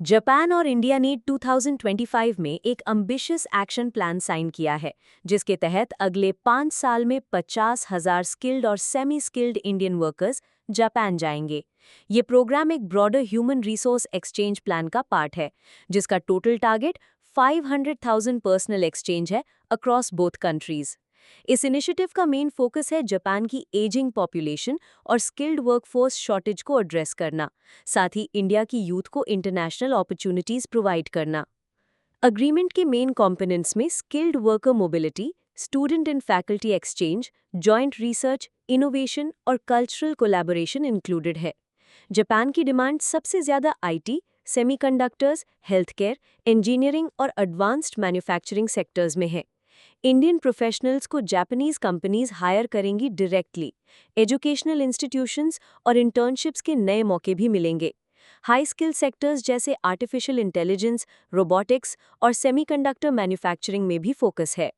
Japan और India ने 2025 में एक एम्बिशियस एक्शन प्लान साइन किया है, जिसके तहत अगले 5 साल में 50,000 स्किल्ड और semi skilled Indian workers Japan जाएंगे। ये प्रोग्राम एक broader human resource exchange plan का पार्ट है, जिसका टोटल टारगेट 500,000 पर्सनल एक्सचेंज है अक्रॉस बोथ कंट्रीज। इस इनिशिएटिव का मेन फोकस है जापान की एजिंग पॉपुलेशन और स्किल्ड वर्कफोर्स शॉर्टेज को एड्रेस करना, साथ ही इंडिया की यूथ को इंटरनेशनल अपॉर्चुनिटीज प्रोवाइड करना। अग्रीमेंट के मेन कंपोनेंट्स में skilled worker mobility, student and faculty exchange, joint research, innovation और कल्चरल कोलैबोरेशन इंक्लूडेड है। जापान की डिमांड सबसे ज्यादा IT, semiconductors, health care, engineering और एडवांस्ड मैन्युफैक्चरिंग सेक्टर्स में है। इंडियन प्रोफेशनल्स को जापानीज कंपनीज हायर करेंगी डायरेक्टली। एजुकेशनल इंस्टीट्यूशंस और इंटर्नशिप्स के नए मौके भी मिलेंगे। हाई स्किल सेक्टर्स जैसे आर्टिफिशियल इंटेलिजेंस, रोबोटिक्स और सेमीकंडक्टर मैन्युफैक्चरिंग में भी फोकस है।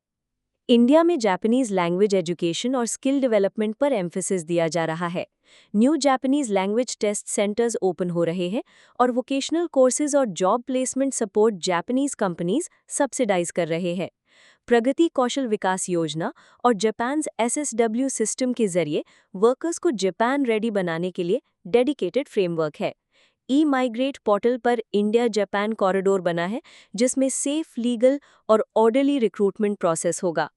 इंडिया में जापानीज लैंग्वेज एजुकेशन और स्किल डेवलपमेंट पर एम्फेसिस दिया जा रहा है। New Japanese language test centres open हो रहे हैं और वोकेशनल कोर्सेज और job placement support Japanese companies subsidise कर रहे हैं। प्रगति कौशल विकास योजना और जापान एसएसडब्ल्यू सिस्टम के जरिए वर्कर्स को जापान रेडी बनाने के लिए डेडिकेटेड फ्रेमवर्क है। ई माइग्रेट पोर्टल पर इंडिया जापान कॉरिडोर बना है, जिसमें सेफ, लीगल और ऑर्डरली रिक्रूटमेंट प्रोसेस होगा।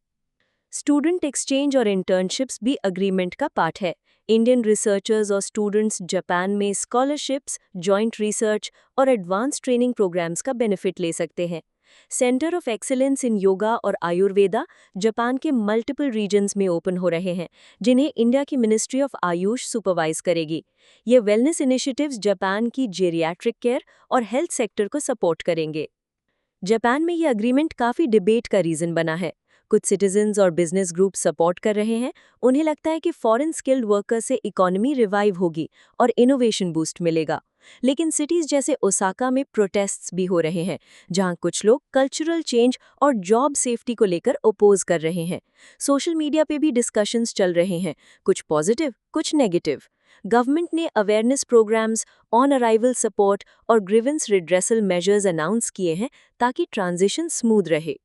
स्टूडेंट एक्सचेंज और इंटर्नशिप्स भी अग्रीमेंट का पार्ट है। इंडियन रिसर्चर्स और स्टूडेंट्स जापान में स्कॉलरशिप्स, जॉइंट रिसर्च और एडवांस ट्रेनिंग प्रोग्राम्स का बेनिफिट ले सकते हैं। Centre of excellence in yoga और आयुर्वेदा जापान के मल्टीपल रीजन्स में ओपन हो रहे हैं, जिन्हें इंडिया की मिनिस्ट्री ऑफ आयुष सुपरवाइज करेगी। ये वेलनेस इनिशिएटिव्स जापान की जेरियाट्रिक केयर और हेल्थ सेक्टर को सपोर्ट करेंगे। जापान में ये अग्रीमेंट काफ़ी डिबेट का रीज़न बना है। कुछ सिटीजन्स और बिजनेस ग्रुप सपोर्ट कर रहे हैं। उन्हें लगता है कि फॉरेन स्किल्ड वर्कर से इकोनॉमी रिवाइव होगी और इनोवेशन बूस्ट मिलेगा। लेकिन सिटीज़ जैसे ओसाका में प्रोटेस्ट्स भी हो रहे हैं, जहां कुछ लोग कल्चरल चेंज और जॉब सेफ्टी को लेकर ओपोज कर रहे हैं। सोशल मीडिया पे भी डिस्कशंस चल रहे हैं, कुछ पॉजिटिव, कुछ नेगेटिव। गवर्नमेंट ने awareness programmes, on arrival support और ग्रीवेंस रिड्रेसल मेजर्स अनाउंस किए हैं, ताकि ट्रांजिशन स्मूथ रहे।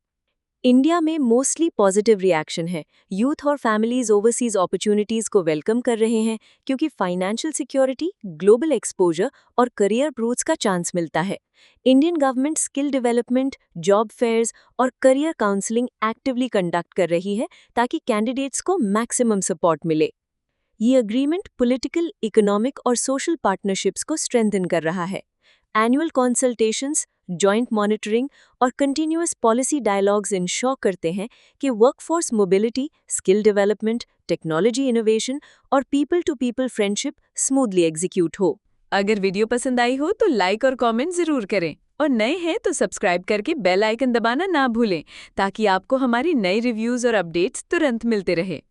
इंडिया में मोस्टली पॉजिटिव रिएक्शन है। यूथ और फैमिलीज ओवरसीज अपॉर्चुनिटीज को वेलकम कर रहे हैं, क्योंकि फाइनेंशियल सिक्योरिटी, ग्लोबल एक्सपोजर और करियर ग्रोथ का चांस मिलता है। Indian government skill development, job fairs और करियर काउंसलिंग एक्टिवली कंडक्ट कर रही है, ताकि कैंडिडेट्स को मैक्सिमम सपोर्ट मिले। ये अग्रीमेंट पॉलिटिकल, इकोनॉमिक और सोशल पार्टनरशिप्स को स्ट्रेंथन कर रहा है। एनुअल कंसल्टेशंस, जॉइंट मॉनिटरिंग और कंटिन्यूअस पॉलिसी डायलॉग्स इंश्योर करते हैं कि workforce mobility, skill development, technology innovation और people to people friendship smoothly execute हो। अगर वीडियो पसंद आई हो तो लाइक और कमेंट जरूर करें, और नए हैं तो सब्सक्राइब करके बेल आइकन दबाना ना भूलें, ताकि आपको हमारी नई रिव्यूज और अपडेट्स तुरंत मिलते रहे।